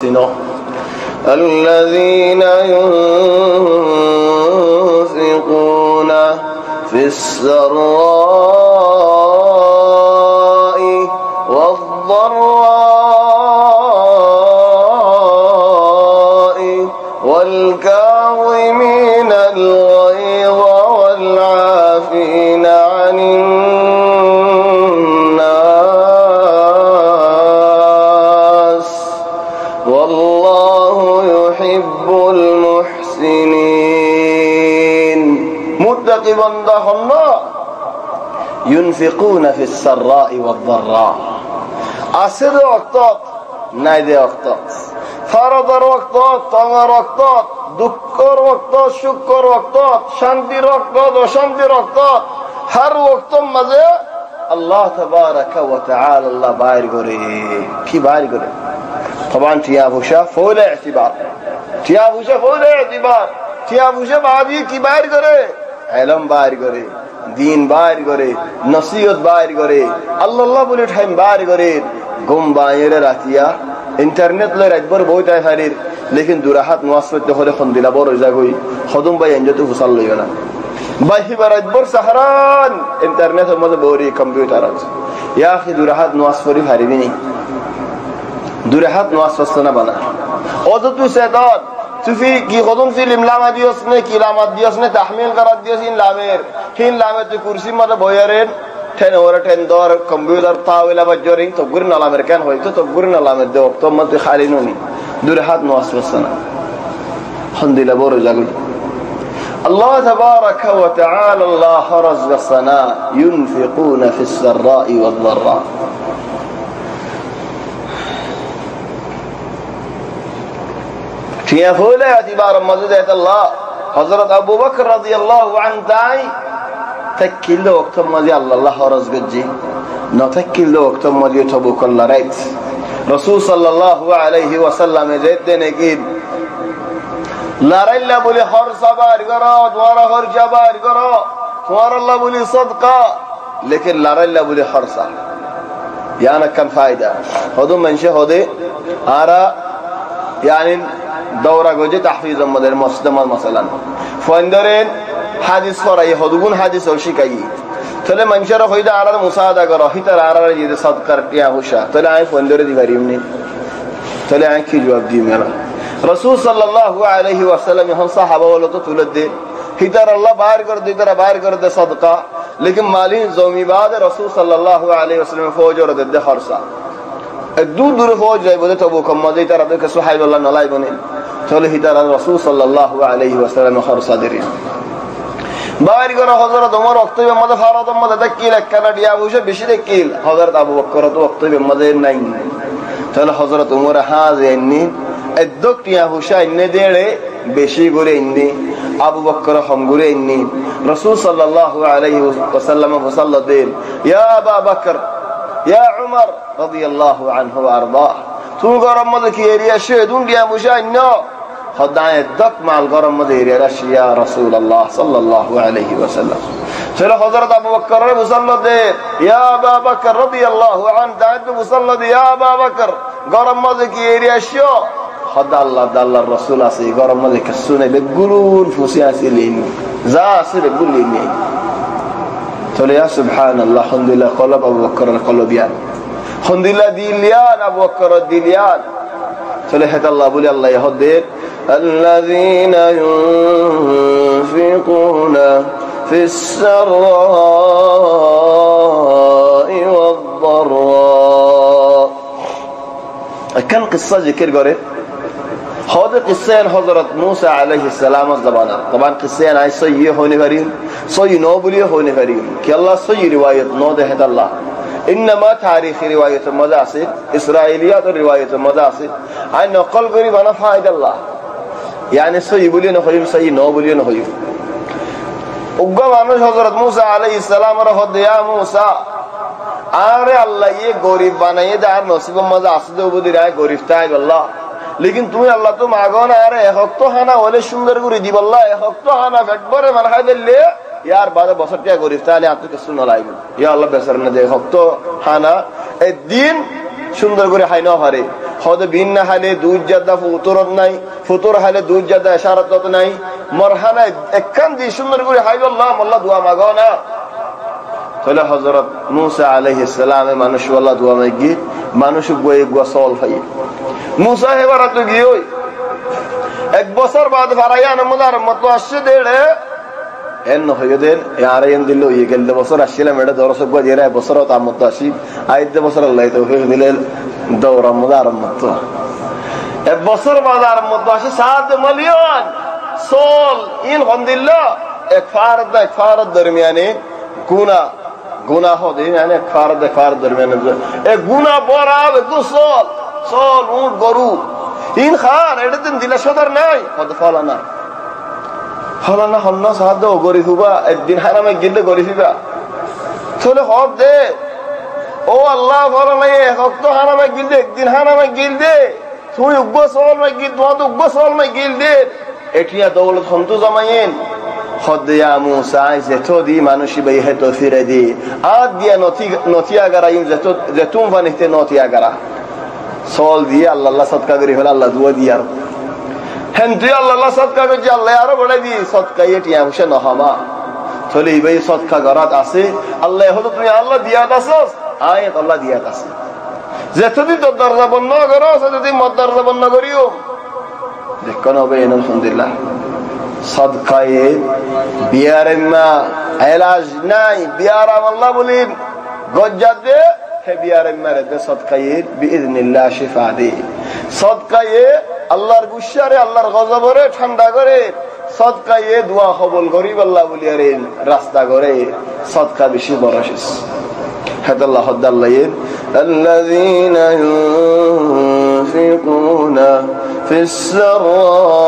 চিনো الذين ينفقون في السراء والضراء والكاظمين الغيظ والعافين عن الناس والله يحب المحسنين متقي بنده الله ينفقون في السراء والضراء আসের ওয়াক্তত নাইদে ওয়াক্তত ফরজের ওয়াক্তত তঙের ওয়াক্তত দুঃখের ওয়াক্তত সুখের ওয়াক্তত শান্তির ওয়াক্তত অশান্তির ওয়াক্তত হর ওয়াক্তর মাঝে আল্লাহ তাবারাকা ওয়া তাআলা আল্লাহ বাইর করে কি বাইর করে طبعا টিয়া পয়সা ফৌলে ইতিবার টিয়া পয়সা ফৌলে ইতিবার টিয়া পয়সা বাদি কি বাইর করে ইলম বাইর করে দিন বাইর করে নসিহত বাইর করে আল্লাহ বলে টাইম বাইর করে গুম বাইরে রাতিয়া ইন্টারনেট লে রাতভর বইতাই হারির লেকিন দুরাহাত নওয়াজতে হলে খন্দিলা বড় জাগই খদম ভাই এনজতে হুসাল লইও না বাইহি রাতভর সাহারান ইন্টারনেটের মধ্যে বড়ি কম্পিউটার আছে ইয়া আখি দুরাহাত নওয়াজ পড়ি হারিবি নি দুরাহাত নওয়াজ পছনা বানা অযতু শয়তান তুই কি কদম ফিল্ম লামা দিওস নে কি লামা দিওস নে তাহমিল করাত দিওস ইন লামের হিন লামে তুই কুরসি মধ্যে বয়ারেন ঠেন ওরা ঠেন দর কম্পিউটার তাওলা বাজরিং তো গুরনা লামের কেন হইতো তো গুরনা লামের দেও তো মতে খালি ননি দূরে হাত নওয়াসনা হামদুলিল্লাহ বড় জাগুল আল্লাহ তাবারাকা ওয়া তাআলা আল্লাহ রাযaqana ينفقون في السراء والضراء টিয়া ফুলে এতিবার মজুদাত আল্লাহ হযরত আবু বকর রাদিয়াল্লাহু আনহু তাই تكيل وقت ماضي الله خرج جدي نتكيل وقت ماضي تبوك الله رأيت رسول صلى الله عليه وسلم جد نقيد لا رأي بولي خرج بار قرا دوارا خرج بار قرا دوار الله بولي صدقة لكن لا رأي بولي خرج يعني كم فائدة هذا منشه هذا آرا يعني دورة جوجي تحفيظ مدر مسلم مثلا فاندرين হাদিস পড়াই হদুগুন হাদিস শিখাই তাহলে মানুষেরা হইদা আরার মুসাদা করো হিতার আরার যদি সদকার টিয়া হুশা তাহলে আমি ফোন ধরে দিবারি এমনি তাহলে আমি কি জবাব দিই মেলা রাসূল সাল্লাল্লাহু আলাইহি ওয়াসাল্লাম হন সাহাবা বলো তো তুলে দে হিতার আল্লাহ বাইর করে দে তারা বাইর করে দে সদকা লেকিন মালি জমি বাদ রাসূল সাল্লাল্লাহু আলাইহি ওয়াসাল্লাম ফৌজ ওর দে খরচা দূর দূর ফৌজ যাইবো তো তবুক মধ্যে তারা দেখে সুহাইবুল্লাহ নলাই বনে তাহলে হিতার রাসূল সাল্লাল্লাহু আলাইহি ওয়াসাল্লাম খরচা দেরি বাইর করে হযরত ওমর ওয়াক্তবে মধ্যে ফারাদ মধ্যে দেখিল একখানা ডিয়া বসে বেশি দেখিল হযরত আবু বকর তো ওয়াক্তবে মধ্যে নাই তাহলে হযরত ওমর হাজেননি এদ্দক টিয়া হুশা ইন্নে দেড়ে বেশি করে ইন্নি আবু বকর হম করে ইন্নি রাসূল সাল্লাল্লাহু আলাইহি ওয়াসাল্লাম ফসাল্লাদেন ইয়া আবু বকর ইয়া উমর রাদিয়াল্লাহু আনহু ওয়া আরদা তুই গরম মধ্যে কি এরিয়া শেদুন ডিয়া হুশা ইন্নো خدعنا الدق مع الغرم مدير يا رسول الله صلى الله عليه وسلم سيلا حضرت أبو بكر مصلد يا أبا بكر رضي الله عنه دعت مصلد يا أبا بكر غرم مدير يا خدع الله دل الرسول أسي غرم مدير كسوني بقولون فسياسي لين زاسي بقول لين تقول يا سبحان الله الحمد لله قلب أبو بكر قلب يان الحمد لله ديليان أبو بكر ديليان تقول الله بولي الله يهدير الذين ينفقون في السراء والضراء كان قصة ذكر قريب هذا قصة حضرت موسى عليه السلام الزبانة طبعا قصة عن صيّ هوني فريم صيّ نوبلي هوني فريم كي الله صيّ رواية نوده الله إنما تاريخ رواية مداسد إسرائيليات رواية مداسد عن نقل قريب أنا فائد الله يعني صيّ بولي نخيم صيّ نوبلي نخيم উগ্র মানুষ হযরত মুসা আলাইহিস সালাম রহদ ইয়া মুসা আরে আল্লাহ ये গরিব বানায়ে দার নসিবের মধ্যে আসলে ওবদি রায় গরিব তাই আল্লাহ लेकिन তুমি আল্লাহ তো মাগো না আরে এক তো হানা হলে সুন্দর করে দিব আল্লাহ এক তো হানা ফেটবরে মান খাইলে यार बाद বছরটা গরিব তাহলে আপনি কিছু না লাইব ইয়া আল্লাহ বেচারা না দে এক তো হানা এই দিন সুন্দর করে খাই না পারে হদ ভিন্ন হালে দুধ জাদা ফুতুরত নাই, ফুতুর হালে দুধ জাদা ইশারাত নাই, মরহানা একখান দি সুন্দর করে হাই আল্লাহ আল্লাহ দোয়া মাগো না। তাহলে হযরত মুসা আলাইহিস সালামে মানুষ আল্লাহ দোয়া মাগি মানুষ বয়ে গোসল ভাই মুসা হেবার তো গিয়ে এক বছর বাদ ফারাইয়া নমদার মত আসছে দেড়ে এন হইদেন আর এন দিল হয়ে গেল বছর আসছিলাম এটা দরসক গজেরা বছর তার মত আসি আইতে বছর আল্লাহ তৌফিক দিলেন দৌরা মদার মত এক বছর বাদ আর মত আসি সাত মিলিয়ন সোল ইন হন্দিল্ল এক ফারদ দরমিয়ানে গুনাহ গুনাহ হদে মানে ফারদ দরমিয়ানে এক গুনাহ বরাব দুসল সোল উট গরু ইন খার এটা দিন দিলে সদর নাই কত ফলানা ফলানা হন্ন সাহায্য গরি হুবা একদিন হারামে গিললে গরি ফিবা চলে হব দে ও আল্লাহ ফলানা এক অক্ত হারামে গিলদে একদিন হারামে গিলদে তুই উগ্র সল মে গিল তোমার উগ্র সল মে গিল দে এটিয়া দৌলত হন্তু জমাইন হদিয়া মুসা যেতো দি মানুষই বাই হেতো ফিরে দি আদ দিয়া নথি আগারা ইম যেতুম ফানিতে নথি আগারা সল দিয়ে আল্লাহ সদকা করি ফেলে আল্লাহ দুয়া দিয়ে আর হেন তুই আল্লাহ সদকা করছি আল্লাহ আরো বলে দি সদকা টিয়া হুসে নহমা চলে এই ভাই সদকা করাত আছে আল্লাহ হলো তুমি আল্লাহ দিয়াত আছো আয়াত আল্লাহ দিয়াত আছে যেতদিন তোর দরজা বন্ধ করো সেতদিন মত দরজা বন্ধ করিও দেখুন হবে আলহামদুলিল্লাহ সদকায়ে বিয়ার মা এলাজ নাই বিয়ার আল্লাহ বলেন গজ্জাতে হে বিয়ার মারে দে সদকায়ে বিইذنিল্লাহ শিফা দে সদকায়ে আল্লাহর গুসারে আল্লাহর গজবরে ঠান্ডা করে সদকায়ে দোয়া কবুল করিব আল্লাহ বলিয়ারেন রাস্তা করে সদকা বেশি বরশেস হাদাল্লাহ হাদাল্লাহিন الذين ينفقون في السراء